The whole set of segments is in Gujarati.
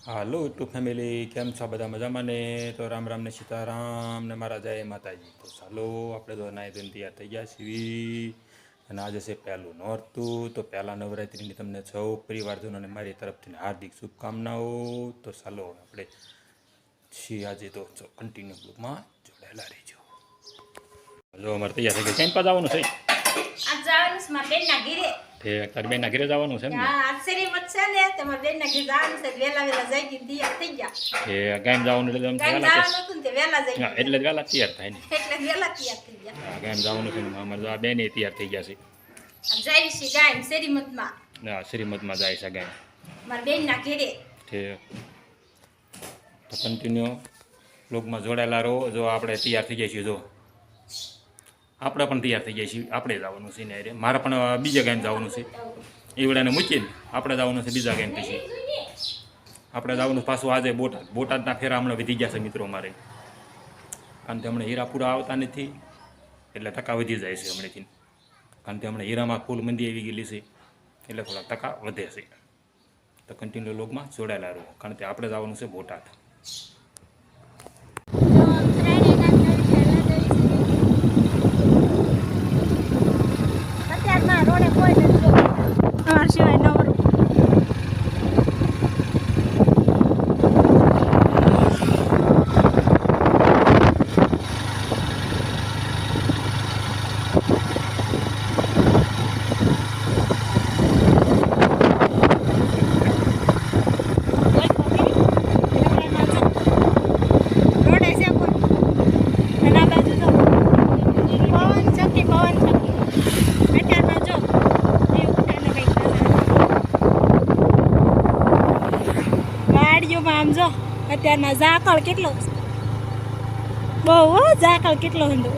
હાલો યુટ્યુબ ફેમિલી, કેમ છો બધા મજામાં ને? તો રામ રામ ને સીતારામ ને મારા જય માતાજી. તો ચાલો આપણે તો નાઈ ધોઈને તૈયાર થઈ ગયા છીએ અને આજે છે પહેલું નોરતું. તો પહેલા નવરાત્રિની તમને સૌ પરિવારજનોને મારી તરફથી હાર્દિક શુભકામનાઓ. તો ચાલો આપણે છીએ આજે તો કન્ટિન્યુ ગ્રુપમાં જોડાયેલા રહીજો. જો અમારે તૈયાર થઈ ગયા. ક્યાં જવાનું છે? આજ જવાનું છે મારા બેનના ઘરે. તારી બેનના ઘરે જવાનું છે એમ ને? હા, આજ શ્રીમત છે ને, તમારા બેનના ઘરે જવાનું છે. વેલા જઈ ગઈ તૈયાર થઈ ગયા. ગામ જવાનું એટલે ગામ જવાનું હતું ને તે વેલા જઈ ગયા. એટલે જ વહેલા તૈયાર થાય ને. એટલે વેલા તૈયાર થઈ ગયા. ગામ જવાનું છે ને, અમારે આ બેને તૈયાર થઈ ગયા છે. જાય છે ગામ શ્રીમતમાં. હા, શ્રીમતમાં જાય છે ગામ મારા બેનના ઘરે. તો કન્ટિન્યુ બ્લોગમાં જોડાયેલા રહો. જો આપણે તૈયાર થઈ જાય છીએ, જો આપણે પણ તૈયાર થઈ જાય છીએ. આપણે જવાનું છે ને, મારે પણ બીજા ગામ જવાનું છે. એ વડાને મૂકીને આપણે જવાનું છે બીજા ગામ. પછી આપણે જવાનું પાછું આજે બોટાદના ફેરા હમણાં વધી ગયા છે મિત્રો મારે, કારણ કે હમણાં હીરાપુરા આવતા નથી એટલે ટકા વધી જાય છે હમણાંથી. કારણ કે હમણાં હીરામાં ફૂલ મંદી આવી ગયેલી છે એટલે થોડા ટકા વધે છે. તો કન્ટિન્યુ લોગમાં જોડાયેલા રહો, કારણ કે આપણે જવાનું છે બોટાદ. અત્યારમાં રોડે કોઈ નથી. અમારા સિવાય નવરું. આમ જો અત્યારના ઝાકળ કેટલો બહુ ઝાકળ કેટલો હતો.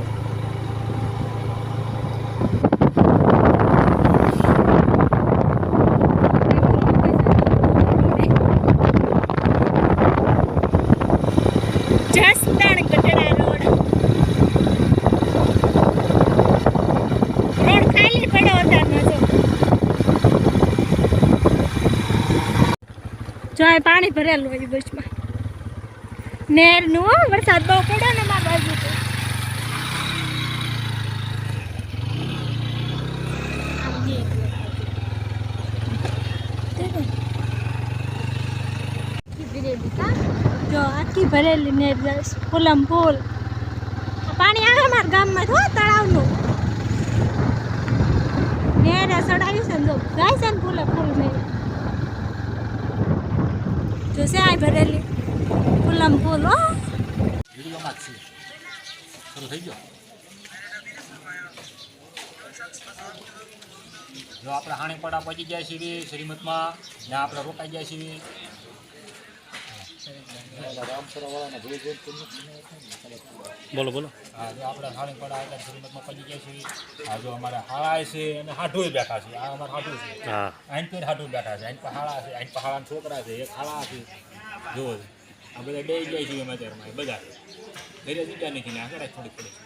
જસદણ ગઢડા રોડ ખાલી પડ્યો અત્યારમાં જો પાણી ભરેલું હોય બસમાં. નેરનું વરસાદ બહુ પડ્યો ને મારા બાજુ તો. જો આખી ભરેલી નેર ફૂલમ ફૂલ પાણી આવે મારા ગામમાં તો તળાવનું. નેરે ચડાવ્યું છે ને જો ગાય છે ને ફૂલે ફૂલ નેર જો છે આ ભરેલી ફૂલમ ફૂલ. હો વિડીયોમાં જ છે. શરૂ થઈ ગયો. જો આપણે હાણીપડા પહોંચી ગયા છીએ શ્રીમતમાં, જ્યાં આપણે રોકાઈ ગયા છીએ. બોલો બોલો. હા, જો આપણે હાણીપડા એટલે શ્રીમતમાં પહોંચી ગયા છીએ. આ જો અમારે હાળા છે અને હાઢું બેઠા છે. આ અમારે હાઢું છે. હા, આઈન પર હાઢું બેઠા છે. આઈન પર હાળા છે. આઈન પર હાળાના છોકરા છે. એક હાળા છે. જુઓ આ બધા ડે જાય છે અમે અત્યારમાં બધા ઘરે જગ્યા નથી ને આગળ થોડીક પડે છે.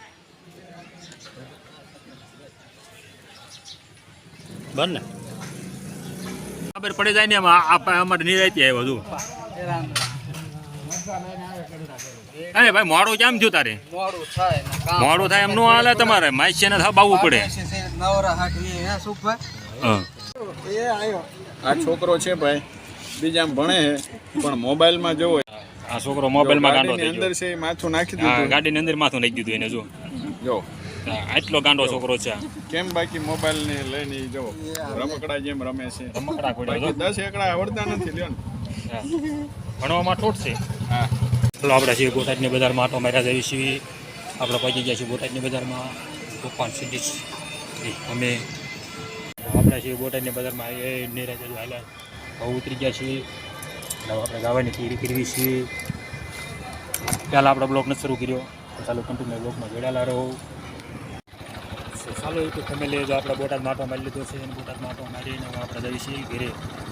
બન ને ખબર પડી જાય ને અમારે નિરાયતી આવ્યો હતું. અરે ભાઈ મોડું કેમ થયું તારે? મોડું થાય એમ નો હાલે. તમારે માઇસે ને બાવવું પડે. આ છોકરો છે ભાઈ બીજા ભણે છે પણ મોબાઈલમાં જોવો. આ છોકરો મોબાઈલમાં ગાંડો થઈ અંદર છે માથું નાખી દીધું. ગાડીની અંદર માથું નાખી દીધું એને. જો આટલો ગાંડો છોકરો છે. કેમ બાકી મોબાઈલ ને લઈને જોવો રમકડા જેમ રમે છે. રમકડા પડ્યો 10 એકડા આવડતા નથી લ્યો ને. ભણવામાં ઠોઠ છે. હા, ચાલો આપણે છીએ બોટાદની બજારમાં આટો માર્યા જઈએ છીએ. આપણે પહોંચી ગયા છીએ બોટાદની બજારમાં. તોફાન સિટી અમે આપણે છીએ બોટાદની બજારમાં. એ નિરાજ હાલે બહુ ઉતરી ગયા છીએ. આપણે ગાવાની તૈયારી કરવી છીએ. પહેલાં આપણે બ્લોગ નથી શરૂ કર્યો. ચાલો કન્ટિન્યુ બ્લોગમાં જોડાયેલા રહો. ચાલો એ તો ફેમિલી જો આપણે બોટાદ માટો મારી લીધો છે. બોટાદ માટો મારીને આપણે જઈએ છીએ ઘરે.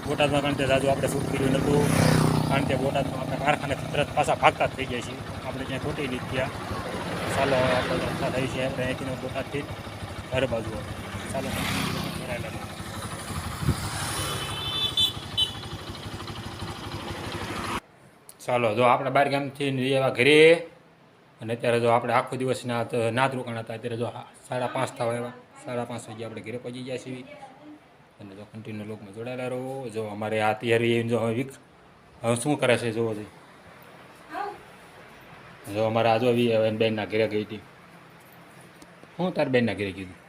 બોટાદમાં કારણ કે રાજુ આપણે શૂટ કર્યું નહોતું, કારણ કે બોટાદમાં આપણે કારખાનેથી તરત પાછા ભાગતા જ થઈ ગયા છીએ. આપણે ક્યાંય ખોટી લીધી ગયા. ચાલો આપણે થઈ છીએ આપણે અહીંથી બોટાદથી ઘર બાજુ. ચાલો ચાલો જો આપણે બહાર ગામથી એવા ઘરે અને અત્યારે જો આપણે આખો દિવસના નાત રોકાણ હતા અત્યારે જો 5:30 થવા આવ્યા 5:30 વાગે આપણે ઘરે પહોંચી ગયા છીએ અને જો કન્ટિન્યુ લોકમાં જોડાયેલા રહો જો અમારે આ તૈયારી જો હવે શું કરે છે જોવો છે જો અમારે આ જો બેનના ઘરે ગઈ હતી હું તાર બેનના ઘરે કીધું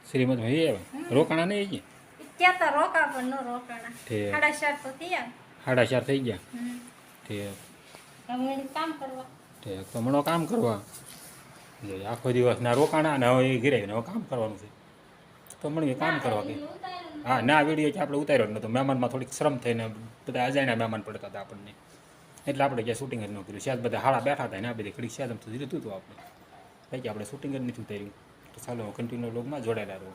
શ્રીમદમાં એ આવ્યા રોકાણા નહીં ઠીક 4:30 થઈ ગયા ઠીક ઠીક તો મણો કામ કરવા આખો દિવસ ના રોકાણા અને હવે એ ઘરે હવે કામ કરવાનું છે તો મને કામ કરવા કે હા ના વિડીયો કે આપણે ઉતાર્યો નહોતો મહેમાનમાં થોડીક શ્રમ થઈને બધા અજાણ્યા મહેમાન પડતા હતા આપણને એટલે આપણે ક્યાં શૂટિંગ જ ન કર્યું શાયદ બધા હાડા બેઠા હતા ને આ બધી ઘડીક શાયદ આમ ધીરે હતું આપણે કંઈ કે આપણે શૂટિંગ જ નથી ઉતાર્યું તો ચાલો કન્ટિન્યુ લોગમાં જોડાયેલા રહો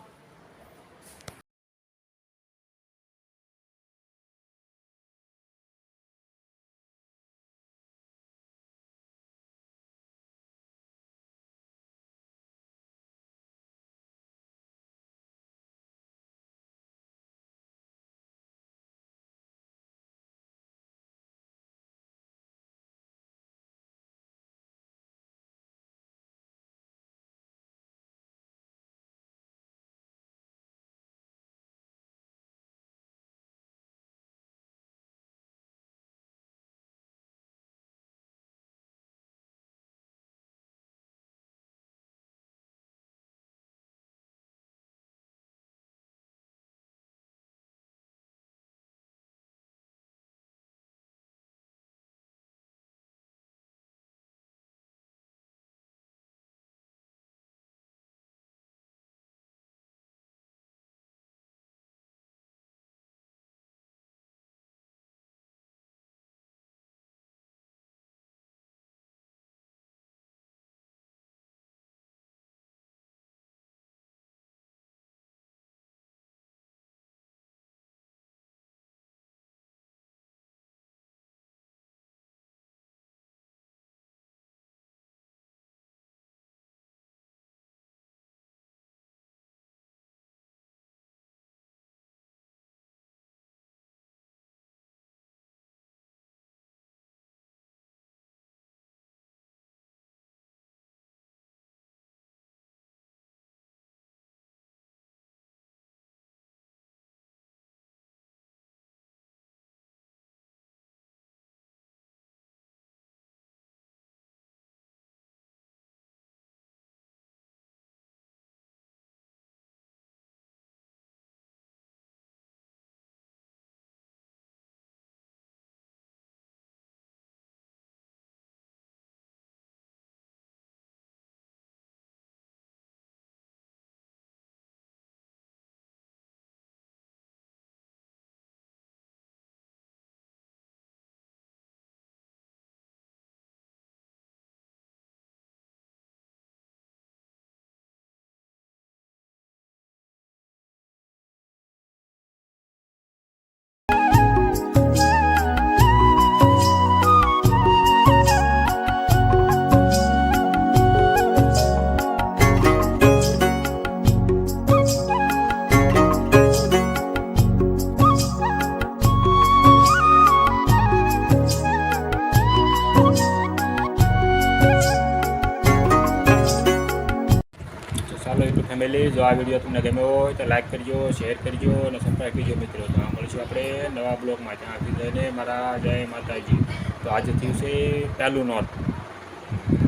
ફેમિલી જો આ વિડીયો તમને ગમ્યો હોય તો લાઈક કરજો શેર કરજો અને સબસ્ક્રાઈબ કરજો મિત્રો તો આ મળીશું આપણે નવા બ્લોગમાં ત્યાં સુધી જઈને મારા જય માતાજી તો આજે થયું છે પહેલું નોટ